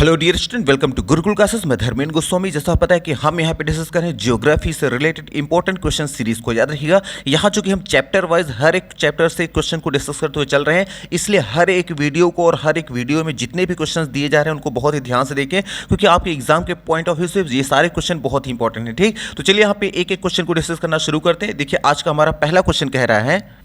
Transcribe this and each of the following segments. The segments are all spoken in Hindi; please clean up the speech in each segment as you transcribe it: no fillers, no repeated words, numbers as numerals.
Hello dear student, welcome to Gurukul classes. मैं धर्मेंद्र गोस्वामी। जैसा पता है कि हम यहाँ पे डिस्कस कर रहे हैं ज्योग्राफी से रिलेटेड इंपॉर्टेंट क्वेश्चन सीरीज को। याद रखिएगा, यहाँ चूंकि हम चैप्टर वाइज हर एक चैप्टर से क्वेश्चन को डिस्कस करते हुए चल रहे हैं, इसलिए हर एक वीडियो को और हर एक वीडियो में जितने भी क्वेश्चन दिए जा रहे हैं उनको बहुत ही ध्यान से देखें, क्योंकि आपके एग्जाम के पॉइंट ऑफ व्यू से ये सारे क्वेश्चन बहुत ही इंपॉर्टेंट है। ठीक, तो चलिए यहाँ पे एक एक क्वेश्चन को डिस्कस करना शुरू करते हैं। देखिए, आज का हमारा पहला क्वेश्चन कह रहा है,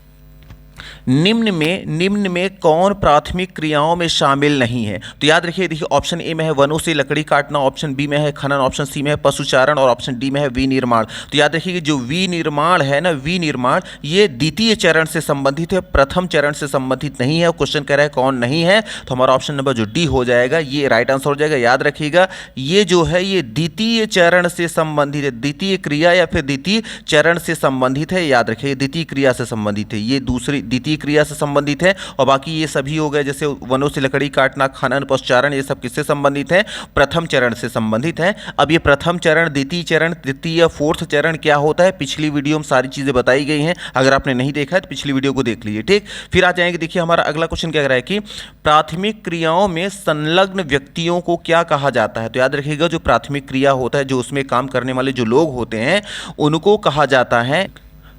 निम्न में कौन प्राथमिक क्रियाओं में शामिल नहीं है। तो याद रखिए, देखिए ऑप्शन ए में है वनों से लकड़ी काटना, ऑप्शन बी में है खनन, ऑप्शन सी में है पशुचारण और ऑप्शन डी में है विनिर्माण। तो याद रखिए कि जो विनिर्माण है ना, विनिर्माण ये द्वितीय चरण से संबंधित है, प्रथम चरण से संबंधित नहीं है। क्वेश्चन कह रहा है कौन नहीं है, तो हमारा ऑप्शन नंबर जो डी हो जाएगा ये राइट आंसर हो जाएगा। याद रखिएगा, ये जो है ये द्वितीय चरण से संबंधित है, द्वितीय क्रिया या फिर द्वितीय चरण से संबंधित है। याद रखिए, द्वितीय क्रिया से संबंधित है, ये दूसरी द्वितीय क्रिया से संबंधित है। और बाकी ये सभी हो गए, जैसे वनों से लकड़ी काटना, खनन, पशुचारण, ये सब किससे संबंधित है, प्रथम चरण से संबंधित है। अब ये प्रथम चरण, द्वितीय चरण, तृतीय, फोर्थ चरण क्या होता है, पिछली वीडियो में सारी चीजें बताई गई हैं। अगर आपने नहीं देखा है तो पिछली वीडियो को देख लीजिए। ठीक, फिर आ जाएंगे। देखिए हमारा अगला क्वेश्चन क्या कह रहा है कि प्राथमिक क्रियाओं में संलग्न व्यक्तियों को क्या कहा जाता है। तो याद रखिएगा, जो प्राथमिक क्रिया होता है, जो उसमें काम करने वाले जो लोग होते हैं उनको कहा जाता है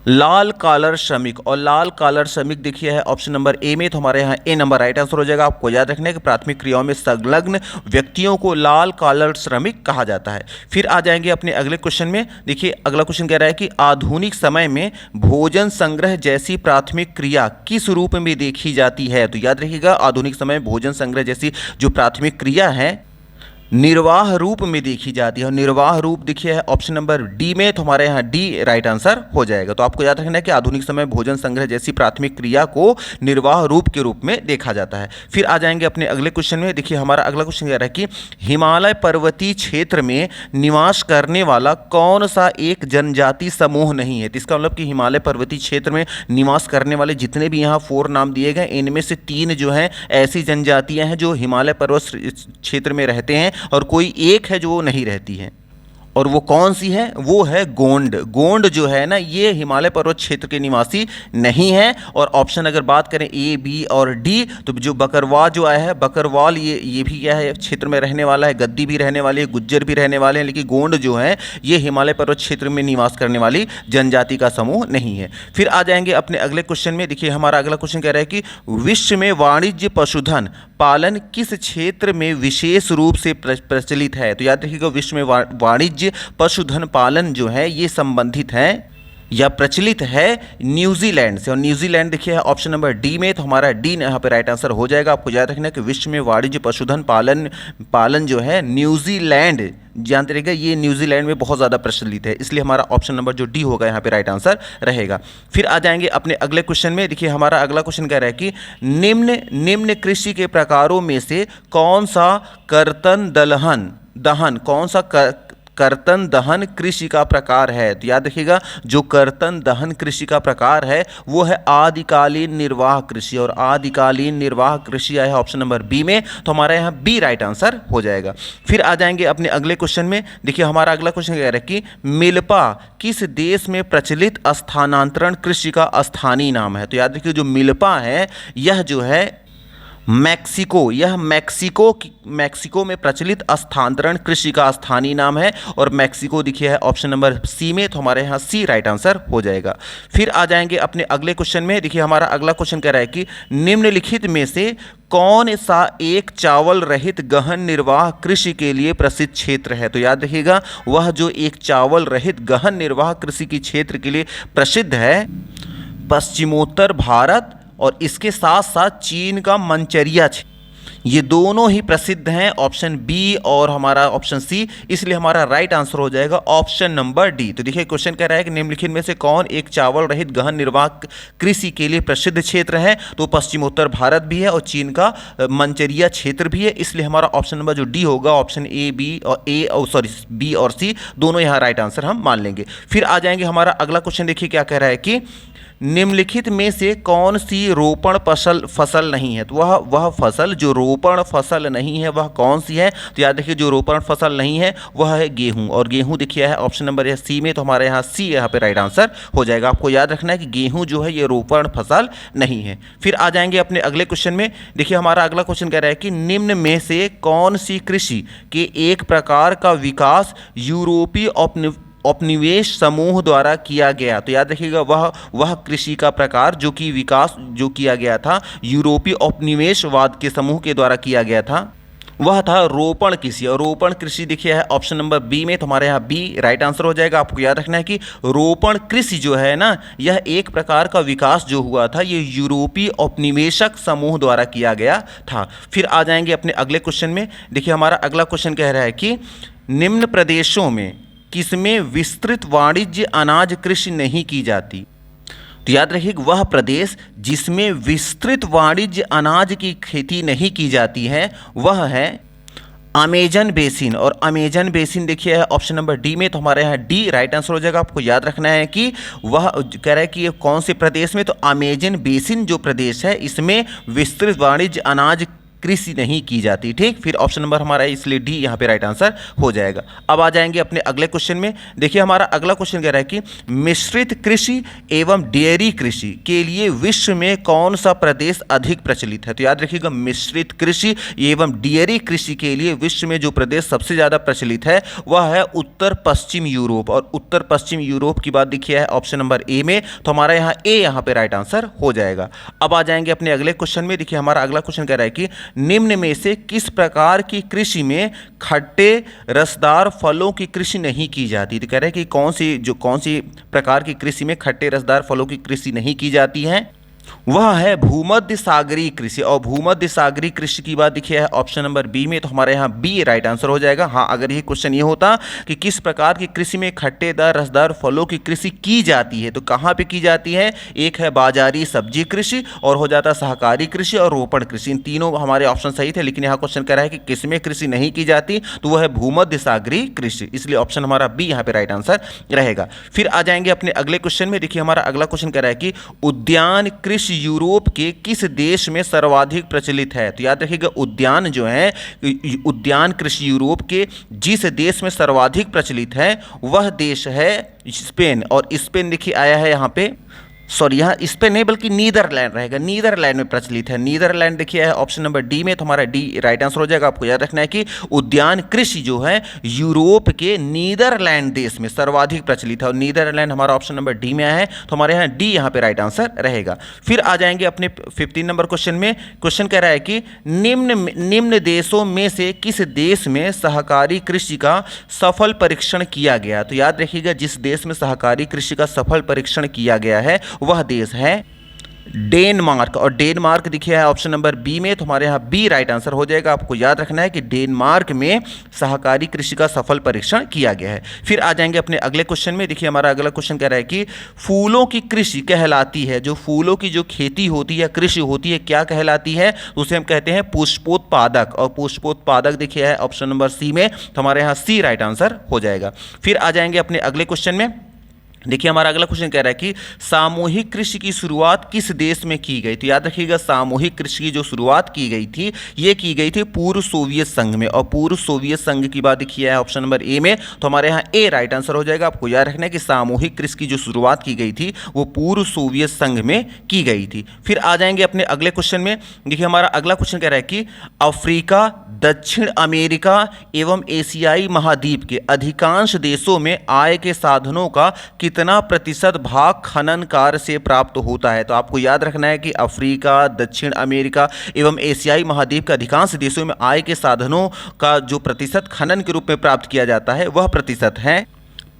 लाल कॉलर श्रमिक। और लाल कॉलर श्रमिक देखिए है ऑप्शन नंबर ए में, तो हमारे यहाँ ए नंबर राइट आंसर हो जाएगा। आपको याद रखना है कि प्राथमिक क्रियाओं में संलग्न व्यक्तियों को लाल कॉलर श्रमिक कहा जाता है। फिर आ जाएंगे अपने अगले क्वेश्चन में। देखिए अगला क्वेश्चन कह रहा है कि आधुनिक समय में भोजन संग्रह जैसी प्राथमिक क्रिया किस रूप में देखी जाती है। तो याद रखिएगा, आधुनिक समय में भोजन संग्रह जैसी जो प्राथमिक क्रिया है निर्वाह रूप में देखी जाती है। और निर्वाह रूप देखिए है ऑप्शन नंबर डी में, तो हमारे यहाँ डी राइट आंसर हो जाएगा। तो आपको याद रखना है कि आधुनिक समय भोजन संग्रह जैसी प्राथमिक क्रिया को निर्वाह रूप के रूप में देखा जाता है। फिर आ जाएंगे अपने अगले क्वेश्चन में। देखिए हमारा अगला क्वेश्चन कह रहा है कि हिमालय पर्वतीय क्षेत्र में निवास करने वाला कौन सा एक जनजाति समूह नहीं है। तो इसका मतलब कि हिमालय पर्वतीय क्षेत्र में निवास करने वाले जितने भी यहाँ 4 नाम दिए गए, इनमें से 3 जो हैं ऐसी जनजातियाँ हैं जो हिमालय पर्वत क्षेत्र में रहते हैं, और कोई एक है जो वो नहीं रहती है। और वो कौन सी है, वो है गोंड। गोंड जो है ना, ये हिमालय पर्वत क्षेत्र के निवासी नहीं है। और ऑप्शन अगर बात करें ए, बी और डी, तो जो बकरवाल जो आया है, बकरवाल ये भी क्या है, क्षेत्र में रहने वाला है, गद्दी भी रहने वाली है, गुज्जर भी रहने वाले हैं, लेकिन गोंड जो है ये हिमालय पर्वत क्षेत्र में निवास करने वाली जनजाति का समूह नहीं है। फिर आ जाएंगे अपने अगले क्वेश्चन में। देखिए हमारा अगला क्वेश्चन कह रहा है कि विश्व में वाणिज्य पशुधन पालन किस क्षेत्र में विशेष रूप से प्रचलित है। तो याद रखिएगा, विश्व में वाणिज्य पशुधन पालन जो है ये संबंधित है या प्रचलित है न्यूजीलैंड से। और न्यूजीलैंड देखिए ऑप्शन नंबर डी में, तो हमारा डी यहाँ पे राइट आंसर हो जाएगा। आपको याद रखना है कि विश्व में वाणिज्य पशुधन पालन जो है न्यूजीलैंड, जानते रहिएगा ये न्यूजीलैंड में बहुत ज़्यादा प्रचलित है, इसलिए हमारा ऑप्शन नंबर जो डी होगा यहाँ पे राइट आंसर रहेगा। फिर आ जाएंगे अपने अगले क्वेश्चन में। देखिए हमारा अगला क्वेश्चन कह रहा है कि निम्न कृषि के प्रकारों में से कौन सा कर्तन दहन कौन सा कर्तन दहन कृषि का प्रकार है। तो याद रखिएगा, जो कर्तन दहन कृषि का प्रकार है वो है आदिकालीन निर्वाह कृषि। और आदिकालीन निर्वाह कृषि आया है ऑप्शन नंबर बी में, तो हमारा यहाँ बी राइट आंसर हो जाएगा। फिर आ जाएंगे अपने अगले क्वेश्चन में। देखिए हमारा अगला क्वेश्चन कह रहा है कि मिल्पा किस देश में प्रचलित स्थानांतरण कृषि का स्थानीय नाम है। तो याद रखिए, जो मिल्पा है यह जो है मैक्सिको, यह मैक्सिको में प्रचलित स्थानांतरण कृषि का स्थानीय नाम है। और मैक्सिको देखिए है ऑप्शन नंबर सी में, तो हमारे यहाँ सी राइट आंसर हो जाएगा। फिर आ जाएंगे अपने अगले क्वेश्चन में। देखिए हमारा अगला क्वेश्चन कह रहा है कि निम्नलिखित में से कौन सा एक चावल रहित गहन निर्वाह कृषि के लिए प्रसिद्ध क्षेत्र है। तो याद रखिएगा, वह जो एक चावल रहित गहन निर्वाह कृषि के क्षेत्र के लिए प्रसिद्ध है पश्चिमोत्तर भारत, और इसके साथ साथ चीन का मंचरिया क्षेत्र, ये दोनों ही प्रसिद्ध हैं, ऑप्शन बी और हमारा ऑप्शन सी, इसलिए हमारा राइट आंसर हो जाएगा ऑप्शन नंबर डी। तो देखिए क्वेश्चन कह रहा है कि निम्नलिखित में से कौन एक चावल रहित गहन निर्वाह कृषि के लिए प्रसिद्ध क्षेत्र है। तो पश्चिमोत्तर भारत भी है और चीन का मंचरिया क्षेत्र भी है, इसलिए हमारा ऑप्शन नंबर जो डी होगा ऑप्शन बी और सी दोनों यहाँ राइट आंसर हम मान लेंगे। फिर आ जाएंगे हमारा अगला क्वेश्चन। देखिए क्या कह रहा है कि निम्नलिखित में से कौन सी रोपण फसल नहीं है? तो वह फसल जो रोपण फसल नहीं है वह कौन सी है? तो याद रखिए जो रोपण फसल नहीं है वह है गेहूं, और गेहूं देखिए है ऑप्शन नंबर सी में, तो हमारे यहाँ सी यहाँ पे राइट आंसर हो जाएगा। आपको याद रखना है कि गेहूं जो है ये रोपण फसल नहीं है। फिर आ जाएंगे अपने अगले क्वेश्चन में। देखिए हमारा अगला क्वेश्चन कह रहा है कि निम्न में से कौन सी कृषि के एक प्रकार का विकास यूरोपीय उपनिवेश समूह द्वारा किया गया? तो याद रखिएगा वह कृषि का प्रकार जो कि विकास जो किया गया था यूरोपीय उपनिवेशवाद के समूह के द्वारा किया गया था, वह था रोपण कृषि। और रोपण कृषि देखिए है ऑप्शन नंबर बी में, तो हमारे यहाँ बी राइट आंसर हो जाएगा। आपको याद रखना है कि रोपण कृषि जो है ना, यह एक प्रकार का विकास जो हुआ था ये यूरोपीय औपनिवेशिक समूह द्वारा किया गया था। फिर आ जाएंगे अपने अगले क्वेश्चन में। देखिए हमारा अगला क्वेश्चन कह रहा है कि निम्न प्रदेशों में किसमें विस्तृत वाणिज्य अनाज कृषि नहीं की जाती? तो याद रखिए वह प्रदेश जिसमें विस्तृत वाणिज्य अनाज की खेती नहीं की जाती है वह है अमेजन बेसिन। और अमेजन बेसिन देखिए है ऑप्शन नंबर डी में, तो हमारे यहाँ डी राइट आंसर हो जाएगा। आपको याद रखना है कि वह कह रहा है कि ये कौन से प्रदेश में, तो अमेजन बेसिन जो प्रदेश है इसमें विस्तृत वाणिज्य अनाज कृषि नहीं की जाती। ठीक, फिर ऑप्शन नंबर हमारा इसलिए डी यहाँ पे राइट आंसर हो जाएगा। अब आ जाएंगे अपने अगले क्वेश्चन में। देखिए हमारा अगला क्वेश्चन कह रहा है कि मिश्रित कृषि एवं डेयरी कृषि के लिए विश्व में कौन सा प्रदेश अधिक प्रचलित है? तो याद रखिएगा मिश्रित कृषि एवं डेयरी कृषि के लिए विश्व में जो प्रदेश सबसे ज़्यादा प्रचलित है वह है उत्तर पश्चिम यूरोप। और उत्तर पश्चिम यूरोप की बात देखिए है ऑप्शन नंबर ए में, तो हमारा यहाँ ए यहाँ पे राइट आंसर हो जाएगा। अब आ जाएंगे अपने अगले क्वेश्चन में। देखिए हमारा अगला क्वेश्चन कह रहा है कि निम्न में से किस प्रकार की कृषि में खट्टे रसदार फलों की कृषि नहीं की जाती? तो कह रहे हैं कि कौन सी प्रकार की कृषि में खट्टे रसदार फलों की कृषि नहीं की जाती है? वह है भूमध्य सागरीय कृषि। और भूमध्य सागरीय कृषि की बात देखिए है ऑप्शन नंबर बी में, तो हमारे यहाँ बी राइट आंसर हो जाएगा। हाँ, अगर ये क्वेश्चन ये होता कि किस प्रकार की कृषि में खट्टेदार रसदार फलों की कृषि की जाती है, तो कहाँ पे की जाती है? एक है बाजारी सब्जी कृषि, और हो जाता सहकारी कृषि और रोपण कृषि। इन तीनों हमारे ऑप्शन सही थे, लेकिन यहाँ क्वेश्चन कह रहा है कि किसमें कृषि नहीं की जाती, तो वह है भूमध्य सागरीय कृषि, इसलिए ऑप्शन हमारा बी यहाँ पे राइट आंसर रहेगा। फिर आ जाएंगे अपने अगले क्वेश्चन में। देखिए हमारा अगला क्वेश्चन कह रहा है कि उद्यान कृषि यूरोप के किस देश में सर्वाधिक प्रचलित है? तो याद रखिएगा उद्यान जो है, उद्यान कृषि यूरोप के जिस देश में सर्वाधिक प्रचलित है वह देश है स्पेन। और स्पेन देखिए आया है यहाँ पे, सॉरी यहाँ स्पेन नहीं बल्कि नीदरलैंड रहेगा, नीदरलैंड में प्रचलित है। नीदरलैंड देखिए है ऑप्शन नंबर डी में, तो हमारा डी राइट आंसर हो जाएगा। आपको याद रखना है कि उद्यान कृषि जो है यूरोप के नीदरलैंड देश में सर्वाधिक प्रचलित है, और नीदरलैंड हमारा ऑप्शन नंबर डी में आया है, तो हमारे यहाँ डी यहाँ पे राइट आंसर रहेगा। फिर आ जाएंगे अपने 15 नंबर क्वेश्चन में। क्वेश्चन कह रहा है कि निम्न देशों में से किस देश में सहकारी कृषि का सफल परीक्षण किया गया? तो याद रखिएगा जिस देश में सहकारी कृषि का सफल परीक्षण किया गया है वह देश है डेनमार्क। और डेनमार्क देखिए है ऑप्शन नंबर बी में, तो हमारे यहाँ बी राइट आंसर हो जाएगा। आपको याद रखना है कि डेनमार्क में सहकारी कृषि का सफल परीक्षण किया गया है। फिर आ जाएंगे अपने अगले क्वेश्चन में। देखिए हमारा अगला क्वेश्चन कह रहा है कि फूलों की कृषि कहलाती है, जो फूलों की जो खेती होती है कृषि होती है क्या कहलाती है? उसे हम कहते हैं पुष्पोत्पादक। और पुष्पोत्पादक देखिए है ऑप्शन नंबर सी में, तो हमारे यहाँ सी राइट आंसर हो जाएगा। फिर आ जाएंगे अपने अगले क्वेश्चन में। देखिए हमारा अगला क्वेश्चन कह रहा है कि सामूहिक कृषि की शुरुआत किस देश में की गई? तो याद रखिएगा सामूहिक कृषि की जो शुरुआत की गई थी ये की गई थी पूर्व सोवियत संघ में। और पूर्व सोवियत संघ की बात देखिए है ऑप्शन नंबर ए में, तो हमारे यहाँ ए राइट आंसर हो जाएगा। आपको याद रखना है कि सामूहिक कृषि की जो शुरुआत की गई थी वो पूर्व सोवियत संघ में की गई थी। फिर आ जाएंगे अपने अगले क्वेश्चन में। देखिए हमारा अगला क्वेश्चन कह रहा है कि अफ्रीका, दक्षिण अमेरिका एवं एशियाई महाद्वीप के अधिकांश देशों में आय के साधनों का कितना प्रतिशत भाग खनन कार्य से प्राप्त होता है? तो आपको याद रखना है कि अफ्रीका, दक्षिण अमेरिका एवं एशियाई महाद्वीप के अधिकांश देशों में आय के साधनों का जो प्रतिशत खनन के रूप में प्राप्त किया जाता है वह प्रतिशत है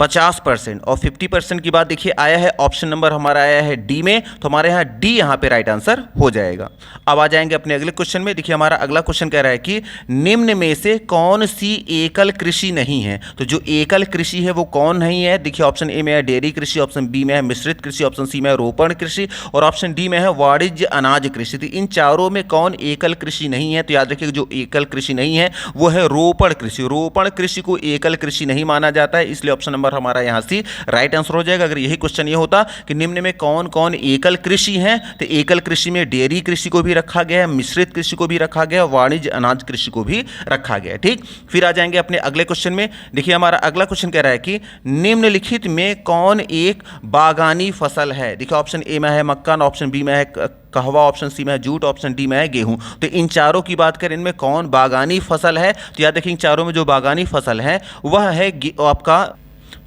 50%। और 50% की बात देखिए आया है ऑप्शन नंबर हमारा आया है डी में, तो हमारे यहाँ डी यहाँ पे राइट आंसर हो जाएगा। अब आ जाएंगे अपने अगले क्वेश्चन में। देखिए हमारा अगला क्वेश्चन कह रहा है कि निम्न में से कौन सी एकल कृषि नहीं है? तो जो एकल कृषि है वो कौन नहीं है? देखिए ऑप्शन ए में है डेयरी कृषि, ऑप्शन बी में है मिश्रित कृषि, ऑप्शन सी में है रोपण कृषि, और ऑप्शन डी में है वाणिज्य अनाज कृषि। तो इन चारों में कौन एकल कृषि नहीं है? तो याद रखिए जो एकल कृषि नहीं है वो है रोपण कृषि। रोपण कृषि को एकल कृषि नहीं माना जाता है, इसलिए ऑप्शन नंबर हमारा यहाँ सी राइट आंसर हो जाएगा। अगर यही क्वेश्चन ये होता कि निम्न में कौन कौन एकल कृषि हैं, तो एकल कृषि में डेयरी कृषि को भी रखा गया है, मिश्रित कृषि को भी रखा गया है, वाणिज्य अनाज कृषि को भी रखा गया है। ठीक, फिर आ जाएंगे अपने अगले क्वेश्चन में। देखिए हमारा अगला क्वेश्चन कह रहा है कि निम्नलिखित में कौन एक बागानी फसल है। देखिए ऑप्शन ए में है मक्का, ऑप्शन बी में है कहवा, ऑप्शन सी में है जूट, ऑप्शन डी में है गेहूं। तो इन चारों की बात करें, इनमें कौन बागानी फसल है, तो याद रखिए इन चारों में जो बागानी फसल है वह है आपका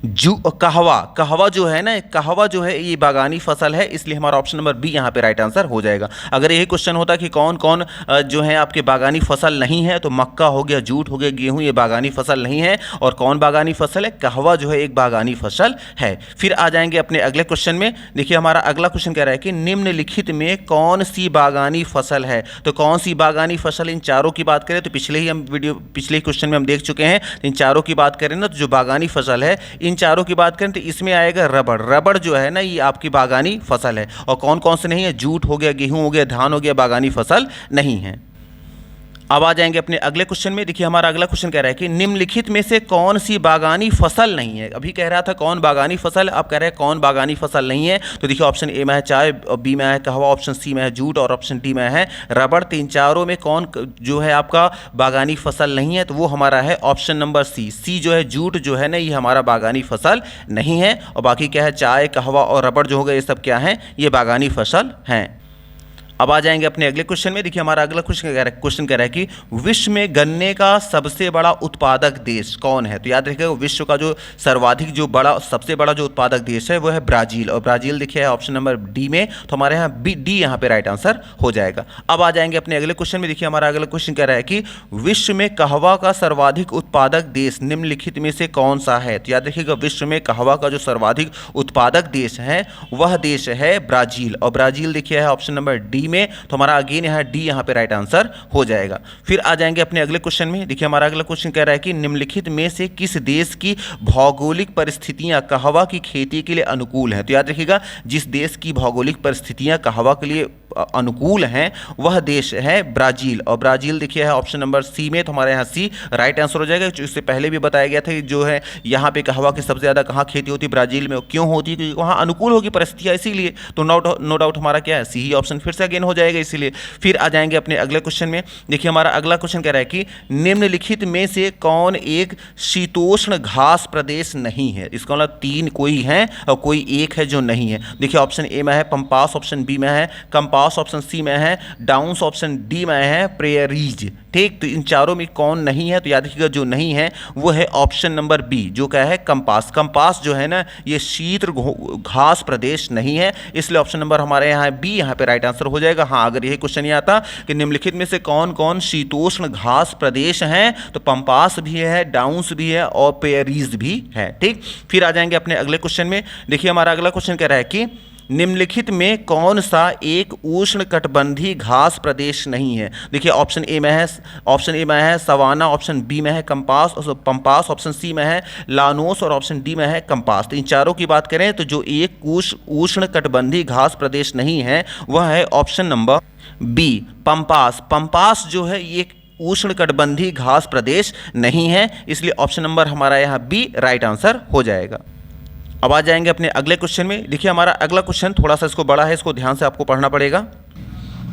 कहवा जो है ना, कहवा जो है ये बागानी फसल है, इसलिए हमारा ऑप्शन नंबर बी यहाँ पे राइट आंसर हो जाएगा। अगर यही क्वेश्चन होता कि कौन कौन जो है आपके बागानी फसल नहीं है, तो मक्का हो गया, जूट हो गया, गेहूं, ये बागानी फसल नहीं है। और कौन बागानी फसल है, कहवा जो है एक बागानी फसल है। फिर आ जाएंगे अपने अगले क्वेश्चन में। देखिए हमारा अगला क्वेश्चन कह रहा है कि निम्नलिखित में कौन सी बागानी फसल है। तो कौन सी बागानी फसल, इन चारों की बात करें तो पिछले क्वेश्चन में हम देख चुके हैं। इन चारों की बात करें ना, तो जो बागानी फसल है, इन चारों की बात करें तो इसमें आएगा रबड़। रबड़ जो है ना, ये आपकी बागानी फसल है। और कौन कौन से नहीं है, जूट हो गया, गेहूं हो गया, धान हो गया, बागानी फसल नहीं है। अब आ जाएंगे अपने अगले क्वेश्चन में। देखिए हमारा अगला क्वेश्चन कह रहा है कि निम्नलिखित में से कौन सी बागानी फसल नहीं है। अभी कह रहा था कौन बागानी फसल, अब कह रहे हैं कौन बागानी फसल नहीं है। तो देखिए ऑप्शन ए में है चाय, बी में है कहवा, ऑप्शन सी में है जूट और ऑप्शन डी में है रबड़। तीन चारों में कौन जो है आपका बागानी फसल नहीं है, तो वो हमारा है ऑप्शन नंबर सी। सी जो है जूट जो है ना, ये हमारा बागानी फसल नहीं है। और बाकी क्या है, चाय, कहवा और रबड़ जो हो गए, ये सब क्या है, ये बागानी फसल हैं। अब आ जाएंगे अपने अगले क्वेश्चन में। देखिए हमारा अगला क्वेश्चन कह रहा है कि विश्व में गन्ने का सबसे बड़ा उत्पादक देश कौन है। तो याद रखिएगा विश्व का जो सर्वाधिक जो बड़ा सबसे बड़ा जो उत्पादक देश है वो है ब्राजील। और ब्राजील देखिए है ऑप्शन नंबर डी में, तो हमारे यहाँ डी यहाँ पे राइट आंसर हो जाएगा। अब आ जाएंगे अपने अगले क्वेश्चन में। देखिए हमारा अगला क्वेश्चन कह रहा है कि विश्व में कहवा का सर्वाधिक उत्पादक देश निम्नलिखित में से कौन सा है। तो याद रखिएगा विश्व में कहवा का जो सर्वाधिक उत्पादक देश है वह देश है ब्राजील। और ब्राजील देखिए है ऑप्शन नंबर डी में, तो हमारा अगेन यहाँ डी यहाँ पे राइट आंसर हो जाएगा। फिर आ जाएंगे अपने अगले क्वेश्चन में। देखिए हमारा अगला क्वेश्चन कह रहा है कि निम्नलिखित में से किस देश की भौगोलिक परिस्थितियां कहवा की खेती के लिए अनुकूल हैं। तो याद रखिएगा जिस देश की भौगोलिक परिस्थितियां कहवा के लिए अनुकूल हैं वह देश है ब्राजील। और ब्राजील देखिए है ऑप्शन नंबर सी में, तो हमारे यहाँ सी राइट आंसर हो जाएगा। इससे पहले भी बताया गया था कि जो है यहाँ पे कहवा की सबसे ज़्यादा कहाँ खेती होती है, ब्राजील में। क्यों होती है, क्योंकि वहाँ अनुकूल होगी परिस्थितियाँ, इसीलिए। तो नो डाउट हमारा क्या है, सी ही ऑप्शन फिर से अगेन हो जाएगा, इसीलिए। फिर आ जाएंगे अपने अगले क्वेश्चन में। देखिए हमारा अगला क्वेश्चन कह रहा है कि निम्नलिखित में से कौन एक शीतोष्ण घास प्रदेश नहीं है। इसका मतलब तीन कोई है और कोई एक है जो नहीं है। देखिए ऑप्शन ए में है पंपास, ऑप्शन बी में है कंपास, ऑप्शन सी में है डाउन्स, ऑप्शन डी में है प्रेयरीज। ठीक, तो इन चारों में कौन नहीं है, तो याद रखिएगा जो नहीं है वो है ऑप्शन नंबर बी, जो क्या है कंपास। कंपास जो है ना ये शीत घास प्रदेश नहीं है, इसलिए ऑप्शन नंबर हमारे यहाँ बी यहाँ पे राइट आंसर हो जाएगा। हाँ, अगर यही क्वेश्चन ये आता कि निम्नलिखित में से कौन कौन शीतोष्ण घास प्रदेश हैं, तो पंपास भी है, डाउन्स भी है और प्रेयरीज भी है। ठीक, फिर आ जाएंगे अपने अगले क्वेश्चन में। देखिए हमारा अगला क्वेश्चन कह रहा है कि निम्नलिखित में कौन सा एक उष्णकटिबंधीय घास प्रदेश नहीं है। देखिए ऑप्शन ए में है सवाना, ऑप्शन बी में है पंपास, ऑप्शन सी में है लानोस और ऑप्शन डी में है कंपास। तो इन चारों की बात करें तो जो एक उष्णकटिबंधीय घास प्रदेश नहीं है वह है option number B pampas. Pampas जो है ये उष्णकटिबंधीय घास प्रदेश नहीं है, इसलिए ऑप्शन नंबर हमारा यहाँ बी राइट आंसर हो जाएगा। अब आ जाएंगे अपने अगले क्वेश्चन में। देखिए हमारा अगला क्वेश्चन थोड़ा सा इसको बड़ा है, इसको ध्यान से आपको पढ़ना पड़ेगा।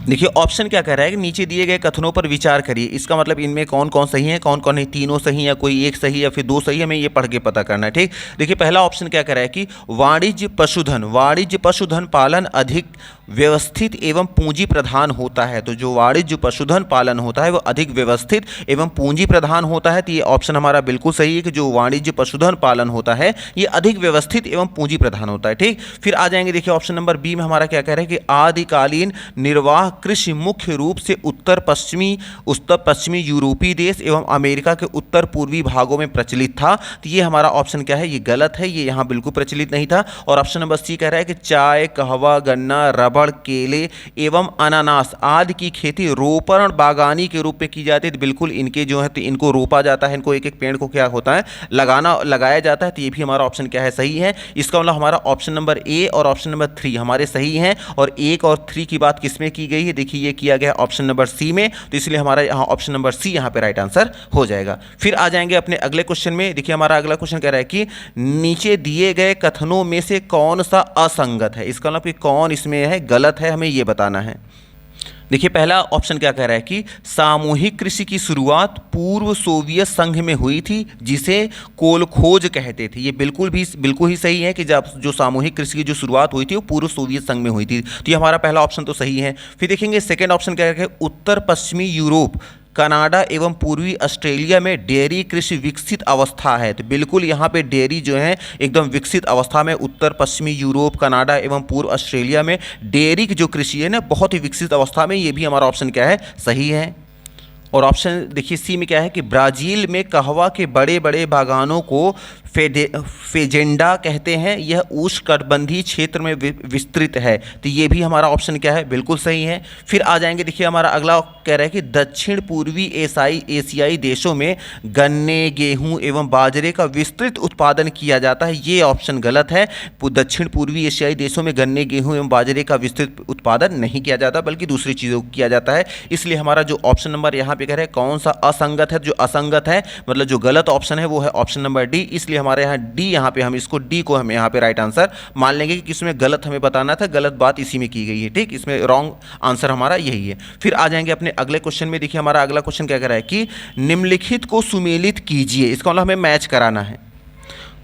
देखिए ऑप्शन क्या कह रहा है कि नीचे दिए गए कथनों पर विचार करिए। इसका मतलब इनमें कौन कौन सही है, कौन कौन नहीं, तीनों सही है, कोई एक सही या फिर दो सही है, हमें ये पढ़ के पता करना है। ठीक, देखिए पहला ऑप्शन क्या कह रहा है कि वाणिज्य पशुधन पालन अधिक व्यवस्थित एवं पूंजी प्रधान होता है। तो जो वाणिज्य पशुधन पालन होता है वो अधिक व्यवस्थित एवं पूंजी प्रधान होता है। तो ये ऑप्शन हमारा बिल्कुल सही है कि जो वाणिज्य पशुधन पालन होता है ये अधिक व्यवस्थित एवं पूंजी प्रधान होता है। ठीक, फिर आ जाएंगे देखिए ऑप्शन नंबर बी में हमारा क्या कह रहा है कि आदिकालीन निर्वाह कृषि मुख्य रूप से उत्तर पश्चिमी यूरोपीय देश एवं अमेरिका के उत्तर पूर्वी भागों में प्रचलित था। तो ये हमारा ऑप्शन क्या है, ये गलत है, ये यहाँ बिल्कुल प्रचलित नहीं था। और ऑप्शन नंबर सी कह रहा है कि चाय, कहवा, गन्ना, रबड़, केले एवं अनानास आदि की खेती रोपण बागानी के रूप में की जाती है। तो बिल्कुल इनके जो है तो इनको रोपा जाता है, इनको एक एक पेड़ को क्या होता है लगाया जाता है। तो ये भी हमारा ऑप्शन क्या है, सही है। इसका मतलब हमारा ऑप्शन नंबर ए और ऑप्शन नंबर 3 हमारे सही हैं। और 1 और 3 की बात किसमें की गई है देखिए ये किया गया ऑप्शन नंबर सी में, तो इसलिए हमारा यहाँ ऑप्शन नंबर सी यहाँ पे राइट आंसर हो जाएगा। फिर आ जाएंगे अपने अगले क्वेश्चन में। देखिए हमारा अगला क्वेश्चन कह रहा है कि नीचे दिए गए कथनों में से कौन सा असंगत है, इसका मतलब कि कौन इसमें है गलत है, हमें ये बताना है। देखिए पहला ऑप्शन क्या कह रहा है कि सामूहिक कृषि की शुरुआत पूर्व सोवियत संघ में हुई थी जिसे कोलखोज कहते थे। ये बिल्कुल ही सही है कि जब जो सामूहिक कृषि की जो शुरुआत हुई थी वो पूर्व सोवियत संघ में हुई थी, तो ये हमारा पहला ऑप्शन तो सही है। फिर देखेंगे सेकेंड ऑप्शन क्या है, उत्तर पश्चिमी यूरोप, कनाडा एवं पूर्वी ऑस्ट्रेलिया में डेयरी कृषि विकसित अवस्था है, तो बिल्कुल यहाँ पे डेयरी जो है एकदम विकसित अवस्था में उत्तर पश्चिमी यूरोप, कनाडा एवं पूर्व ऑस्ट्रेलिया में डेयरी की जो कृषि है ना बहुत ही विकसित अवस्था में, ये भी हमारा ऑप्शन क्या है सही है। और ऑप्शन देखिए सी में क्या है कि ब्राज़ील में कहवा के बड़े बड़े बागानों को फेजेंडा कहते हैं, यह उष्णकटिबंधीय क्षेत्र में विस्तृत है, तो ये भी हमारा ऑप्शन क्या है बिल्कुल सही है। फिर आ जाएंगे देखिए हमारा अगला कह रहा है कि दक्षिण पूर्वी एशियाई देशों में गन्ने, गेहूं एवं बाजरे का विस्तृत उत्पादन किया जाता है, ये ऑप्शन गलत है। दक्षिण पूर्वी एशियाई देशों में गन्ने, गेहूं एवं बाजरे का विस्तृत उत्पादन नहीं किया जाता बल्कि दूसरी चीज़ों को किया जाता है, इसलिए हमारा जो ऑप्शन नंबर यहाँ पे कह रहे हैं कौन सा असंगत है, जो असंगत है मतलब जो गलत ऑप्शन है वो है ऑप्शन नंबर डी, इसलिए हमारे यहाँ डी यहाँ पे हम इसको डी को हम यहाँ पे राइट आंसर मान लेंगे कि इसमें गलत हमें बताना था, गलत बात इसी में की गई है, ठीक, इसमें रॉन्ग आंसर हमारा यही है। फिर आ जाएंगे अपने अगले क्वेश्चन में। देखिए हमारा अगला क्वेश्चन क्या कह रहा है कि निम्नलिखित को सुमेलित कीजिए, इसका मतलब हमें मैच कराना है।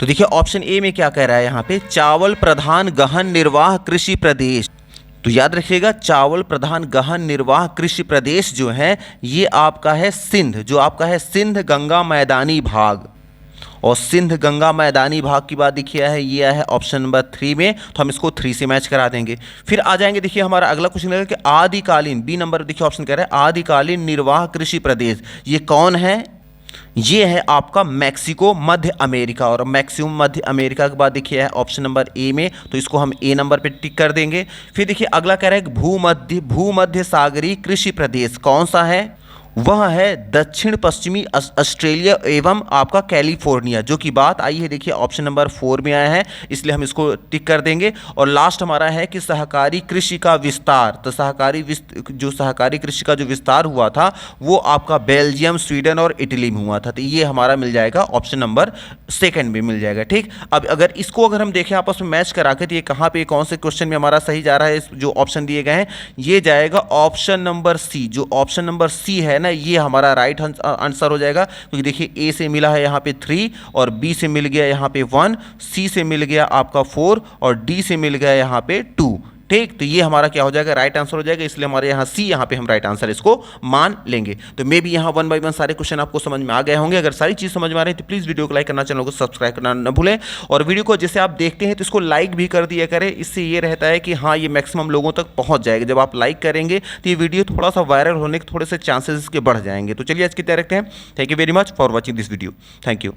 तो देखिए ऑप्शन ए में क्या कह रहा है यहाँ पे, चावल प्रधान गहन निर्वाह कृषि प्रदेश, तो याद रखिएगा चावल प्रधान गहन निर्वाह कृषि प्रदेश जो है ये आपका है सिंध, जो आपका है सिंध गंगा मैदानी भाग, और सिंध गंगा मैदानी भाग की बात देखिए है ये है ऑप्शन नंबर 3 में, तो हम इसको 3 से मैच करा देंगे। फिर आ जाएंगे देखिए हमारा अगला क्वेश्चन है कि आदिकालीन, बी नंबर देखिए ऑप्शन कह रहा है आदिकालीन निर्वाह कृषि प्रदेश, ये कौन है, ये है आपका मैक्सिको मध्य अमेरिका, और मैक्सिमम मध्य अमेरिका के बाद देखिए है ऑप्शन नंबर ए में, तो इसको हम ए नंबर पे टिक कर देंगे। फिर देखिए अगला कह रहा है भूमध्य सागरीय कृषि प्रदेश, कौन सा है, वह है दक्षिण पश्चिमी ऑस्ट्रेलिया एवं आपका कैलिफोर्निया, जो कि बात आई है देखिए ऑप्शन नंबर 4 में आया है, इसलिए हम इसको टिक कर देंगे। और लास्ट हमारा है कि सहकारी कृषि का विस्तार, तो सहकारी कृषि का जो विस्तार हुआ था वो आपका बेल्जियम, स्वीडन और इटली में हुआ था, तो ये हमारा मिल जाएगा ऑप्शन नंबर 2 में मिल जाएगा, ठीक। अब अगर इसको अगर हम देखें आपस में मैच करा के, तो ये कहाँ पे कौन से क्वेश्चन में हमारा सही जा रहा है, जो ऑप्शन दिए गए हैं ये जाएगा ऑप्शन नंबर सी, जो ऑप्शन नंबर सी है ना ये हमारा राइट आंसर हो जाएगा, क्योंकि देखिए ए से मिला है यहाँ पे 3 और बी से मिल गया यहाँ पे 1, सी से मिल गया आपका 4 और डी से मिल गया यहाँ पे 2, ठीक, तो ये हमारा क्या हो जाएगा राइट आंसर हो जाएगा, इसलिए हमारे यहाँ सी यहाँ पे हम राइट आंसर इसको मान लेंगे। तो मे भी यहाँ 1 बाय 1 सारे क्वेश्चन आपको समझ में आ गए होंगे। अगर सारी चीज़ समझ में आ रही है तो प्लीज़ वीडियो को लाइक करना, चैनल को सब्सक्राइब करना न भूलें, और वीडियो को जैसे आप देखते हैं तो इसको लाइक भी कर दिया करें, इससे ये रहता है कि हाँ ये मैक्सिमम लोगों तक पहुँच जाएगा। जब आप लाइक करेंगे तो ये वीडियो थोड़ा सा वायरल होने के थोड़े से चांसेस इसके बढ़ जाएंगे। तो चलिए आज की तरह रखते हैं। Thank you very much for watching this video. Thank you.